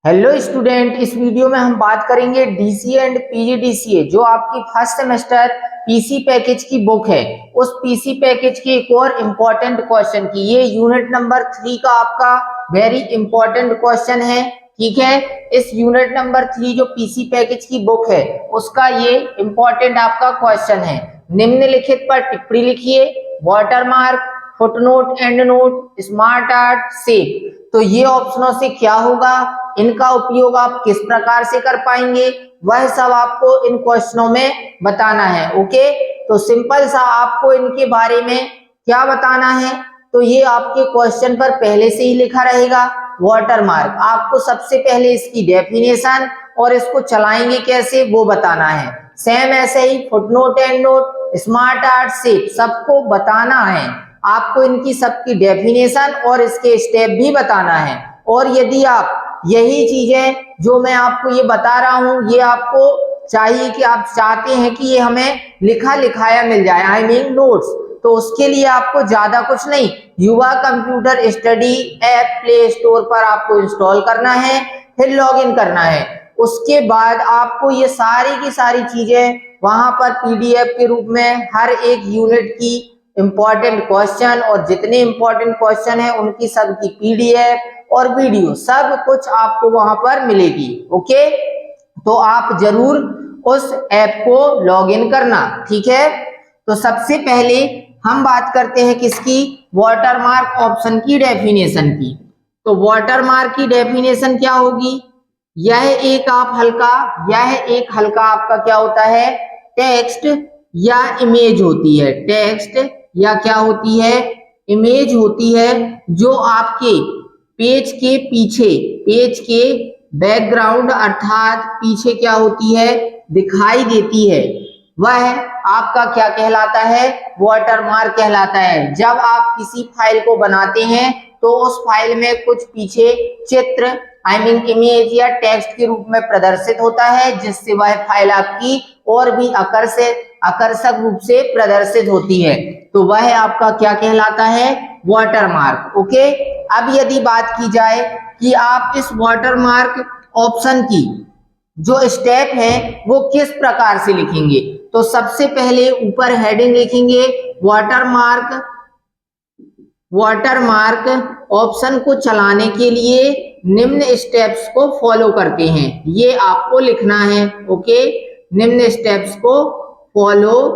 Hello student, इस video में हम बात करेंगे डीसीए एंड पीजीडीसीए जो आपकी फर्स्ट सेमेस्टर पीसी पैकेज की बुक है, उस पीसी पैकेज के एक और इम्पोर्टेंट क्वेश्चन की। ये यूनिट नंबर 3 का आपका वेरी इंपॉर्टेंट क्वेश्चन है। ठीक है, इस यूनिट नंबर 3 जो पीसी पैकेज की बुक है उसका ये इंपॉर्टेंट आपका क्वेश्चन है। निम्नलिखित पर टिप्पणी लिखिए, watermark, footnote, and note, smart art, save. तो ये ऑप्शनों से क्या होगा, इनका उपयोग आप किस प्रकार से कर पाएंगे, वह सब आपको इन क्वेश्चनों में बताना है। ओके, तो सिंपल सा आपको इनके बारे में क्या बताना है, तो ये आपके क्वेश्चन पर पहले से ही लिखा रहेगा। वाटरमार्क, आपको सबसे पहले इसकी डेफिनेशन और इसको चलाएंगे कैसे वो बताना है। सेम ऐसे ही footnote and note, smart art, save सबको बताना है। आपको इनकी सबकी डेफिनेशन और इसके स्टेप भी बताना है। और यदि आप यही चीजें जो मैं आपको ये बता रहा हूं, ये आपको चाहिए कि आप चाहते हैं कि ये हमें लिखा लिखाया मिल जाए, आई मीन नोट्स, तो उसके लिए आपको ज्यादा कुछ नहीं, युवा computer study app play store पर आपको इंस्टॉल करना है, फिर लॉग इन करना है। उसके बाद आपको ये सारी की सारी चीजें वहां पर पीडीएफ के रूप में हर एक यूनिट की इंपॉर्टेंट क्वेश्चन और जितने इंपॉर्टेंट क्वेश्चन है उनकी सबकी पीडीएफ और वीडियो सब कुछ आपको वहां पर मिलेगी। ओके, तो आप जरूर उस ऐप को लॉग इन करना। ठीक है, तो सबसे पहले हम बात करते हैं किसकी, वाटरमार्क ऑप्शन की डेफिनेशन की। तो वाटरमार्क की डेफिनेशन क्या होगी, यह एक हल्का आपका क्या होता है, टेक्स्ट या इमेज होती है। टेक्स्ट या क्या होती है, इमेज होती है, जो आपके पेज के पीछे, पेज के बैकग्राउंड अर्थात पीछे क्या होती है, दिखाई देती है, वह आपका क्या कहलाता है, वाटरमार्क कहलाता है। जब आप किसी फाइल को बनाते हैं तो उस फाइल में कुछ पीछे चित्र, आई मीन इमेज या टेक्स्ट के रूप में प्रदर्शित होता है, जिससे वह फाइल आपकी और भी आकर्षक रूप से प्रदर्शित होती है, तो वह आपका क्या कहलाता है, वाटरमार्क। ओके, अब यदि बात की जाए कि आप इस वाटरमार्क ऑप्शन की जो स्टेप है वो किस प्रकार से लिखेंगे, तो सबसे पहले ऊपर हेडिंग लिखेंगे, वाटरमार्क ऑप्शन को चलाने के लिए निम्न स्टेप्स को फॉलो करते हैं, ये आपको लिखना है। ओके, निम्न स्टेप्स को फॉलो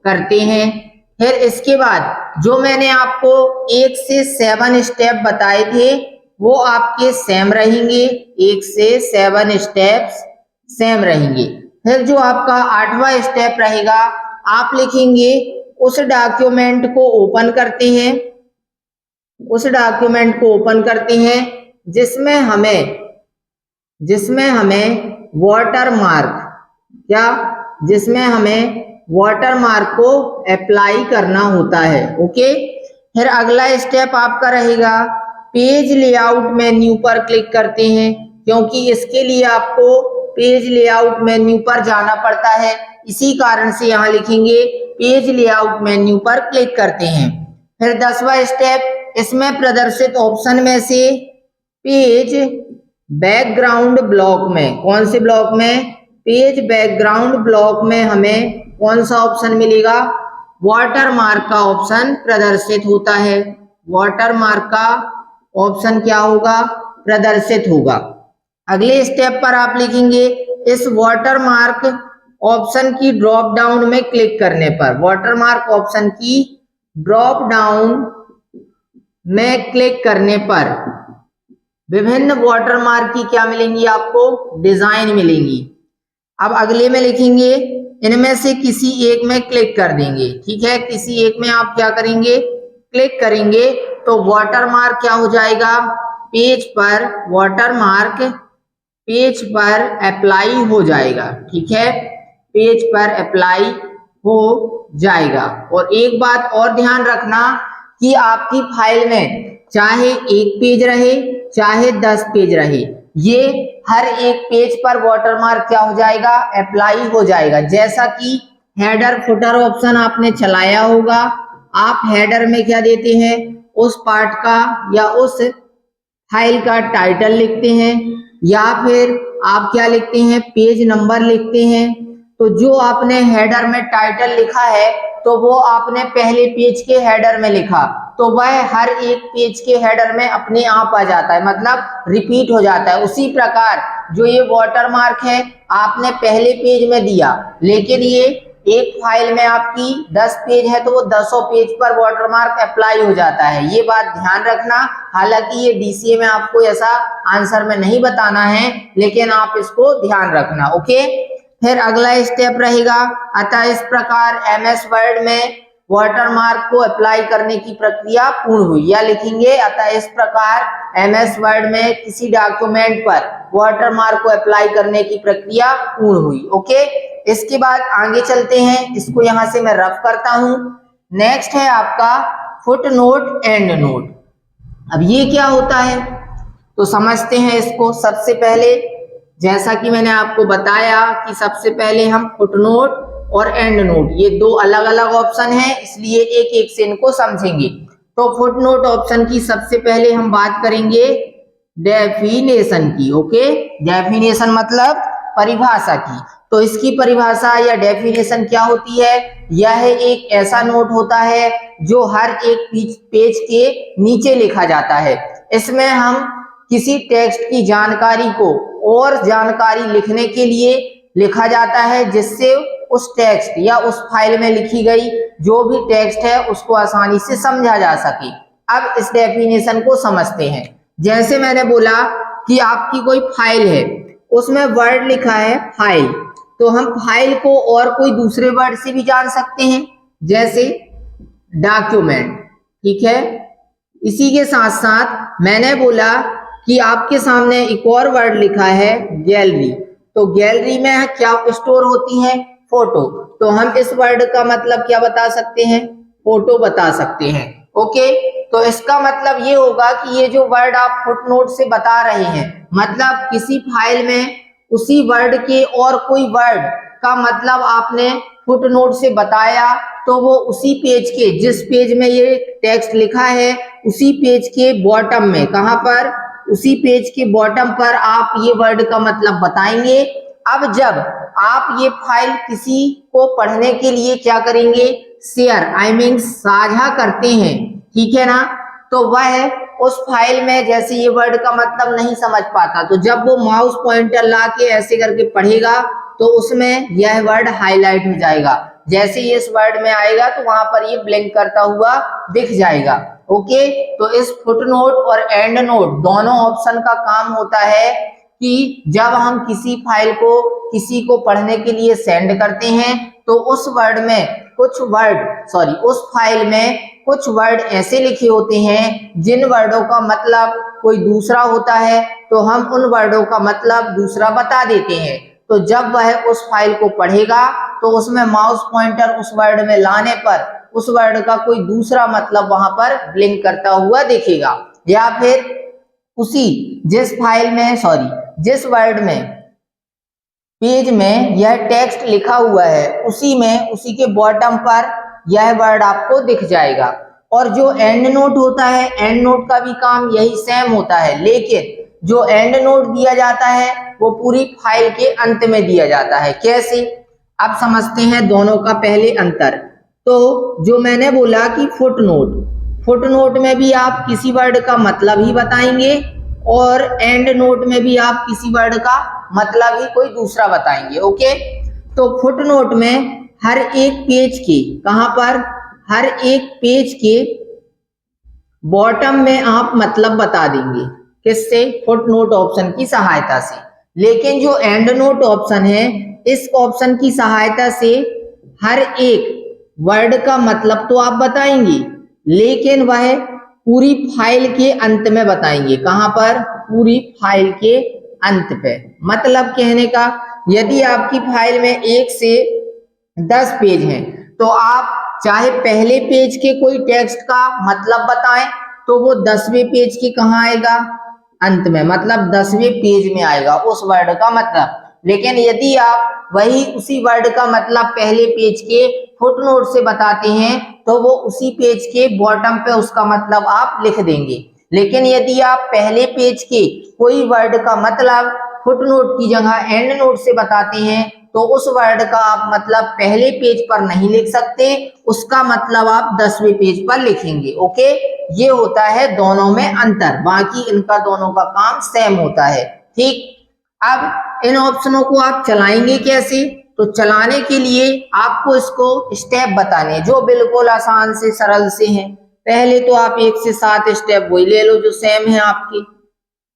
करते हैं। फिर इसके बाद जो मैंने आपको 1 से 7 स्टेप बताए थे वो आपके सेम रहेंगे, 1 से 7 स्टेप्स सेम रहेंगे। फिर जो आपका 8वां स्टेप रहेगा, आप लिखेंगे उस डॉक्यूमेंट को ओपन करते हैं, जिसमें हमें वाटरमार्क को अप्लाई करना होता है। ओके, फिर अगला स्टेप आपका रहेगा, पेज लेआउट मेन्यू पर क्लिक करते हैं, क्योंकि इसके लिए आपको पेज लेआउट मेन्यू पर जाना पड़ता है, इसी कारण से यहाँ लिखेंगे पेज लेआउट मेन्यू पर क्लिक करते हैं। फिर 10वां स्टेप, इसमें प्रदर्शित ऑप्शन में से पेज बैकग्राउंड ब्लॉक में, कौन से ब्लॉक में, पेज बैकग्राउंड ब्लॉक में हमें कौन सा ऑप्शन मिलेगा, वाटरमार्क का ऑप्शन प्रदर्शित होता है। वाटरमार्क का ऑप्शन क्या होगा, प्रदर्शित होगा। अगले स्टेप पर आप लिखेंगे, इस वाटरमार्क ऑप्शन की ड्रॉप डाउन में क्लिक करने पर, वाटरमार्क ऑप्शन की ड्रॉप डाउन में क्लिक करने पर विभिन्न वाटरमार्क की क्या मिलेंगी, आपको डिजाइन मिलेंगी। अब अगले में लिखेंगे, इनमें से किसी एक में क्लिक कर देंगे। ठीक है, किसी एक में आप क्या करेंगे, क्लिक करेंगे, तो वाटरमार्क क्या हो जाएगा, पेज पर अप्लाई हो जाएगा। ठीक है, पेज पर अप्लाई हो जाएगा। और एक बात और ध्यान रखना कि आपकी फाइल में चाहे 1 पेज रहे चाहे 10 पेज रहे, ये हर एक पेज पर वाटरमार्क क्या हो जाएगा, अप्लाई हो जाएगा। जैसा कि हेडर फुटर ऑप्शन आपने चलाया होगा, आप हेडर में क्या देते हैं, उस पार्ट का या उस फाइल का टाइटल लिखते हैं, या फिर आप क्या लिखते हैं, पेज नंबर लिखते हैं। तो जो आपने हेडर में टाइटल लिखा है तो वो आपने पहले पेज के हेडर में लिखा, तो वह हर एक पेज के हेडर में अपने आप आ जाता है, मतलब रिपीट हो जाता है। उसी प्रकार जो ये वाटरमार्क है आपने पहले पेज में दिया, लेकिन ये एक फाइल में आपकी 10 पेज है तो वो 10 पेज पर वाटरमार्क अप्लाई हो जाता है। ये बात ध्यान रखना। हालांकि ये डीसीए में आपको ऐसा आंसर में नहीं बताना है, लेकिन आप इसको ध्यान रखना। ओके, फिर अगला स्टेप रहेगा, अतः इस प्रकार एमएस वर्ड में वाटरमार्क को अप्लाई करने की प्रक्रिया पूर्ण हुई। या लिखेंगे, अतः इस प्रकार एमएस वर्ड में किसी डॉक्यूमेंट पर वाटरमार्क को अप्लाई करने की प्रक्रिया पूर्ण हुई। ओके, इसके बाद आगे चलते हैं, इसको यहां से मैं रफ करता हूं। नेक्स्ट है आपका फुट नोट एंड नोट। अब ये क्या होता है तो समझते हैं इसको। सबसे पहले जैसा कि मैंने आपको बताया कि सबसे पहले हम फुटनोट और एंड नोट, ये दो अलग अलग ऑप्शन हैं, इसलिए एक एक से इनको समझेंगे। तो फुटनोट ऑप्शन की सबसे पहले हम बात करेंगे डेफिनेशन की। ओके, डेफिनेशन मतलब परिभाषा की। तो इसकी परिभाषा या डेफिनेशन क्या होती है, यह एक ऐसा नोट होता है जो हर एक पेज के नीचे लिखा जाता है। इसमें हम किसी टेक्स्ट की जानकारी को और जानकारी लिखने के लिए लिखा जाता है, जिससे उस टेक्स्ट या उस फाइल में लिखी गई जो भी टेक्स्ट है उसको आसानी से समझा जा सके। अब इस डेफिनेशन को समझते हैं। जैसे मैंने बोला कि आपकी कोई फाइल है, उसमें वर्ड लिखा है फाइल, तो हम फाइल को और कोई दूसरे वर्ड से भी जान सकते हैं, जैसे डॉक्यूमेंट। ठीक है, इसी के साथ साथ मैंने बोला कि आपके सामने एक और वर्ड लिखा है गैलरी, तो गैलरी में क्या स्टोर होती है, फोटो, तो हम इस वर्ड का मतलब क्या बता सकते हैं, फोटो बता सकते हैं। ओके, तो इसका मतलब ये होगा कि ये जो वर्ड आप फुटनोट से बता रहे हैं, मतलब किसी फाइल में उसी वर्ड के और कोई वर्ड का मतलब आपने फुटनोट से बताया, तो वो उसी पेज के, जिस पेज में ये टेक्स्ट लिखा है उसी पेज के बॉटम में, कहां पर, उसी पेज के बॉटम पर आप ये वर्ड का मतलब बताएंगे। अब जब आप ये फाइल किसी को पढ़ने के लिए क्या करेंगे, शेयर आई मीन साझा करते हैं, ठीक है ना, तो वह उस फाइल में जैसे ये वर्ड का मतलब नहीं समझ पाता, तो जब वो माउस पॉइंटर ला के ऐसे करके पढ़ेगा तो उसमें यह वर्ड हाईलाइट हो जाएगा। जैसे ही इस वर्ड में आएगा तो वहां पर ये ब्लिंक करता हुआ दिख जाएगा। ओके, तो इस फुटनोट और एंड नोट दोनों ऑप्शन का काम होता है कि जब हम किसी फाइल को किसी को पढ़ने के लिए सेंड करते हैं तो उस वर्ड में कुछ वर्ड उस फाइल में कुछ वर्ड ऐसे लिखे होते हैं जिन वर्डों का मतलब कोई दूसरा होता है, तो हम उन वर्डों का मतलब दूसरा बता देते हैं। तो जब वह उस फाइल को पढ़ेगा तो उसमें माउस पॉइंटर उस वर्ड में लाने पर उस वर्ड का कोई दूसरा मतलब वहां पर ब्लिंक करता हुआ दिखेगा। या फिर उसी जिस वर्ड में पेज में यह टेक्स्ट लिखा हुआ है उसी के बॉटम पर यह वर्ड आपको दिख जाएगा। और जो एंड नोट होता है, एंड नोट का भी काम यही सेम होता है, लेकिन जो एंड नोट दिया जाता है वो पूरी फाइल के अंत में दिया जाता है। कैसे, अब समझते हैं दोनों का पहले अंतर। तो जो मैंने बोला कि फुटनोट में भी आप किसी वर्ड का मतलब ही बताएंगे और एंड नोट में भी आप किसी वर्ड का मतलब ही कोई दूसरा बताएंगे। ओके, तो फुटनोट में हर एक पेज के, कहां पर, हर एक पेज के बॉटम में आप मतलब बता देंगे, किससे, फुटनोट ऑप्शन की सहायता से। लेकिन जो एंड नोट ऑप्शन है, इस ऑप्शन की सहायता से हर एक वर्ड का मतलब तो आप बताएंगे, लेकिन वह पूरी फाइल के अंत में बताएंगे। कहां पर, पूरी फाइल के अंत पे। मतलब कहने का, यदि आपकी फाइल में 1 से 10 पेज हैं तो आप चाहे पहले पेज के कोई टेक्स्ट का मतलब बताएं तो वो 10वें पेज के कहां आएगा, अंत में, मतलब 10वें पेज में आएगा उस वर्ड का मतलब। लेकिन यदि आप वही उसी वर्ड का मतलब पहले पेज के फुटनोट से बताते हैं तो वो उसी पेज के बॉटम पे उसका मतलब आप लिख देंगे। लेकिन यदि आप पहले पेज के कोई वर्ड का मतलब फुटनोट की जगह एंड नोट से बताते हैं तो उस वर्ड का आप मतलब पहले पेज पर नहीं लिख सकते, उसका मतलब आप 10वें पेज पर लिखेंगे। ओके, ये होता है दोनों में अंतर, बाकी इनका दोनों का काम सेम होता है। ठीक, अब इन ऑप्शनों को आप चलाएंगे कैसे? तो चलाने के लिए आपको इसको स्टेप बताने जो बिल्कुल आसान से सरल से हैं। पहले तो आप 1 से 7 स्टेप वही ले लो जो सेम है आपके,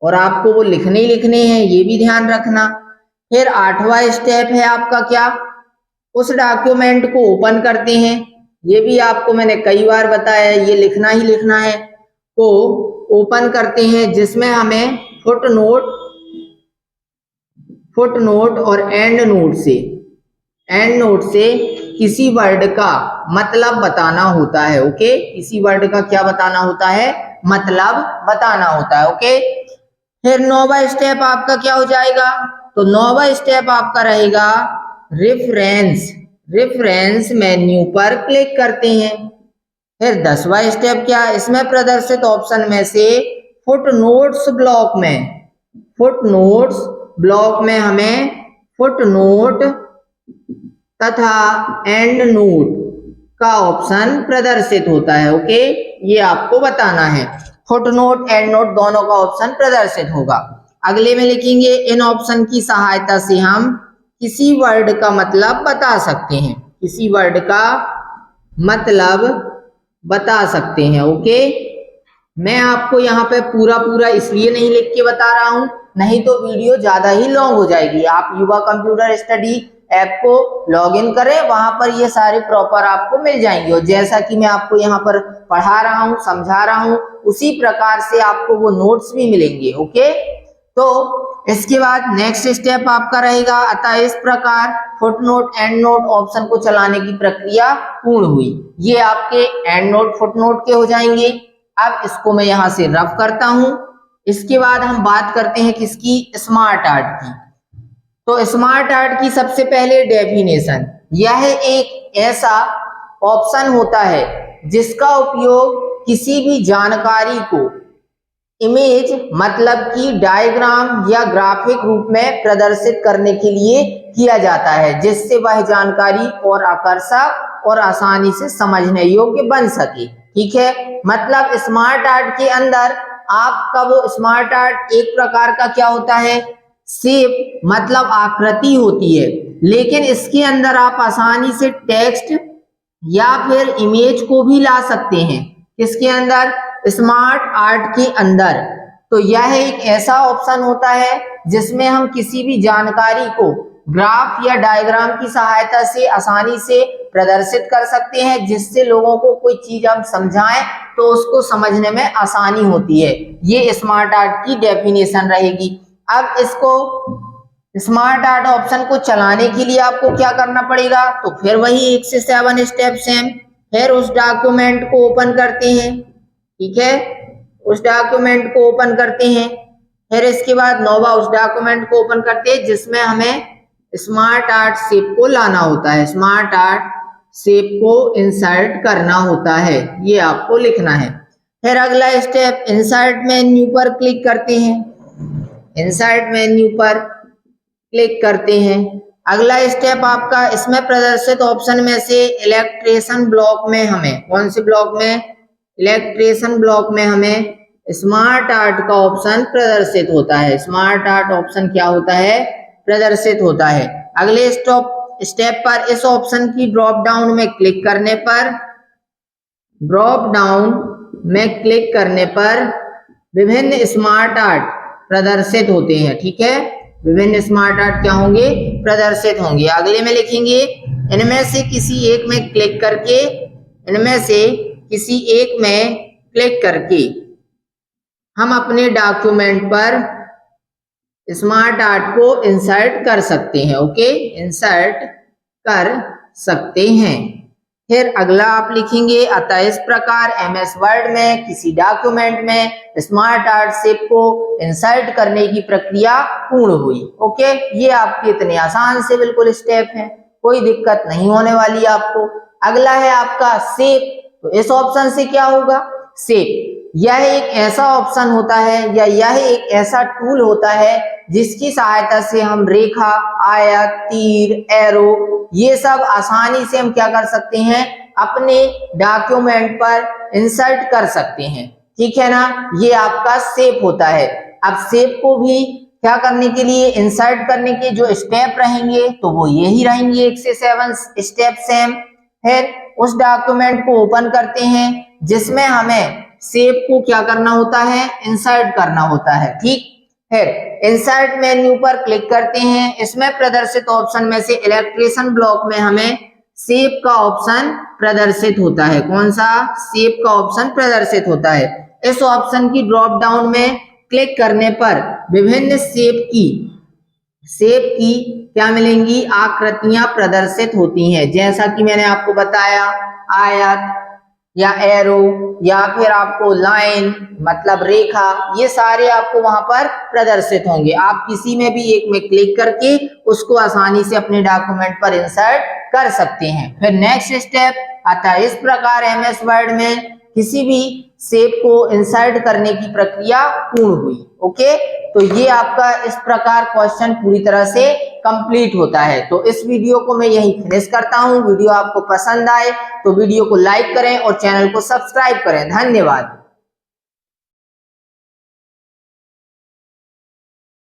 और आपको वो लिखने ही लिखने हैं, ये भी ध्यान रखना। फिर 8वां स्टेप है आपका क्या? उस डॉक्यूमेंट को ओपन करते हैं, ये भी आपको मैंने कई बार बताया है, ये लिखना ही लिखना है। को ओपन करते हैं जिसमें हमें फुटनोट और एंड नोट से किसी वर्ड का मतलब बताना होता है। ओके, किसी वर्ड का क्या बताना होता है? मतलब बताना होता है। ओके, फिर 9वां स्टेप आपका क्या हो जाएगा? तो 9वां स्टेप आपका रहेगा रेफरेंस मेन्यू पर क्लिक करते हैं। फिर 10वां स्टेप क्या? इसमें प्रदर्शित ऑप्शन में से फुटनोट्स ब्लॉक में हमें फुटनोट तथा एंड नोट का ऑप्शन प्रदर्शित होता है। ओके, ये आपको बताना है, फुटनोट एंड नोट दोनों का ऑप्शन प्रदर्शित होगा। अगले में लिखेंगे इन ऑप्शन की सहायता से हम किसी वर्ड का मतलब बता सकते हैं, किसी वर्ड का मतलब बता सकते हैं। ओके, मैं आपको यहाँ पे पूरा इसलिए नहीं लिख के बता रहा हूं, नहीं तो वीडियो ज्यादा ही लॉन्ग हो जाएगी। आप युवा कंप्यूटर स्टडी ऐप को लॉग इन करें, वहां पर ये सारे प्रॉपर आपको मिल जाएंगे, और जैसा कि मैं आपको यहाँ पर पढ़ा रहा हूँ, समझा रहा हूँ, उसी प्रकार से आपको वो नोट्स भी मिलेंगे। ओके, तो इसके बाद नेक्स्ट स्टेप आपका रहेगा, अतः इस प्रकार फुटनोट एंड नोट ऑप्शन को चलाने की प्रक्रिया पूर्ण हुई। ये आपके एंड नोट फुटनोट के हो जाएंगे। अब इसको मैं यहां से रफ करता हूं। इसके बाद हम बात करते हैं किसकी? स्मार्ट आर्ट की। तो स्मार्ट आर्ट की सबसे पहले डेफिनेशन, यह एक ऐसा ऑप्शन होता है जिसका उपयोग किसी भी जानकारी को इमेज मतलब कि डायग्राम या ग्राफिक रूप में प्रदर्शित करने के लिए किया जाता है, जिससे वह जानकारी और आकर्षक और आसानी से समझने योग्य बन सके। ठीक है, मतलब स्मार्ट आर्ट के अंदर आपका वो स्मार्ट आर्ट एक प्रकार का क्या होता है? शेप मतलब आकृति होती है, लेकिन इसके अंदर आप आसानी से टेक्स्ट या फिर इमेज को भी ला सकते हैं। किसके अंदर? स्मार्ट आर्ट के अंदर। तो यह एक ऐसा ऑप्शन होता है जिसमें हम किसी भी जानकारी को ग्राफ या डायग्राम की सहायता से आसानी से प्रदर्शित कर सकते हैं, जिससे लोगों को कोई चीज हम समझाएं तो उसको समझने में आसानी होती है। ये स्मार्ट आर्ट की डेफिनेशन रहेगी। अब इसको स्मार्ट आर्ट ऑप्शन को चलाने के लिए आपको क्या करना पड़ेगा? तो फिर वही 1 से 7 स्टेप सेम। फिर उस डॉक्यूमेंट को ओपन करते हैं। ठीक है, उस डॉक्यूमेंट को ओपन करते हैं। फिर इसके बाद 9वां उस डॉक्यूमेंट को ओपन करते हैं जिसमें हमें स्मार्ट आर्ट शेप को लाना होता है, स्मार्ट आर्ट शेप को इंसर्ट करना होता है, ये आपको लिखना है। फिर अगला स्टेप इंसर्ट मेन्यू पर क्लिक करते हैं। इंसर्ट मेन्यू पर क्लिक करते हैं। अगला स्टेप आपका इसमें प्रदर्शित ऑप्शन में से इलेक्ट्रेशन ब्लॉक में हमें कौन से ब्लॉक में? इलेक्ट्रेशन ब्लॉक में हमें स्मार्ट आर्ट का ऑप्शन प्रदर्शित होता है। स्मार्ट आर्ट ऑप्शन क्या होता है? प्रदर्शित होता है। अगले स्टेप पर इस ऑप्शन की ड्रॉप डाउन में क्लिक करने पर विभिन्न स्मार्ट आर्ट प्रदर्शित होते हैं। ठीक है, विभिन्न स्मार्ट आर्ट क्या होंगे? प्रदर्शित होंगे। अगले में लिखेंगे इनमें से किसी एक में क्लिक करके हम अपने डॉक्यूमेंट पर स्मार्ट आर्ट को इंसर्ट कर सकते हैं। ओके, इंसर्ट कर सकते हैं। फिर अगला आप लिखेंगे अतः इस प्रकार एमएस वर्ड में किसी डॉक्यूमेंट में स्मार्ट आर्ट शेप को इंसर्ट करने की प्रक्रिया पूर्ण हुई। ओके, ये आपके इतने आसान से बिल्कुल स्टेप हैं, कोई दिक्कत नहीं होने वाली आपको। अगला है आपका शेप। तो इस ऑप्शन से क्या होगा? शेप। यह एक ऐसा ऑप्शन होता है या यह एक ऐसा टूल होता है जिसकी सहायता से हम रेखा, आयत, तीर, एरो ये सब आसानी से हम क्या कर सकते हैं, अपने डॉक्यूमेंट पर इंसर्ट कर सकते हैं। ठीक है ना, ये आपका शेप होता है। अब शेप को भी क्या करने के लिए, इंसर्ट करने के जो स्टेप रहेंगे तो वो यही रहेंगे 1 से 7 स्टेप सेम। फिर उस डॉक्यूमेंट को ओपन करते हैं जिसमें हमें शेप को क्या करना होता है, इंसर्ट करना होता है। ठीक, फिर इंसर्ट मेन्यू पर क्लिक करते हैं। इसमें प्रदर्शित ऑप्शन में से इलेक्ट्रेशन ब्लॉक में हमें शेप का ऑप्शन प्रदर्शित होता है। कौन सा, शेप का ऑप्शन प्रदर्शित होता है। इस ऑप्शन की ड्रॉप डाउन में क्लिक करने पर विभिन्न शेप की क्या मिलेंगी, आकृतियां प्रदर्शित होती हैं। जैसा कि मैंने आपको बताया, आयत या एरो या फिर आपको लाइन मतलब रेखा, ये सारे आपको वहां पर प्रदर्शित होंगे। आप किसी में भी एक में क्लिक करके उसको आसानी से अपने डॉक्यूमेंट पर इंसर्ट कर सकते हैं। फिर नेक्स्ट स्टेप आता है। इस प्रकार एमएस वर्ड में किसी भी शेप को इंसर्ट करने की प्रक्रिया पूर्ण हुई। ओके, तो ये आपका इस प्रकार क्वेश्चन पूरी तरह से कंप्लीट होता है। तो इस वीडियो को मैं यही फिनिश करता हूं। वीडियो आपको पसंद आए तो वीडियो को लाइक करें और चैनल को सब्सक्राइब करें। धन्यवाद।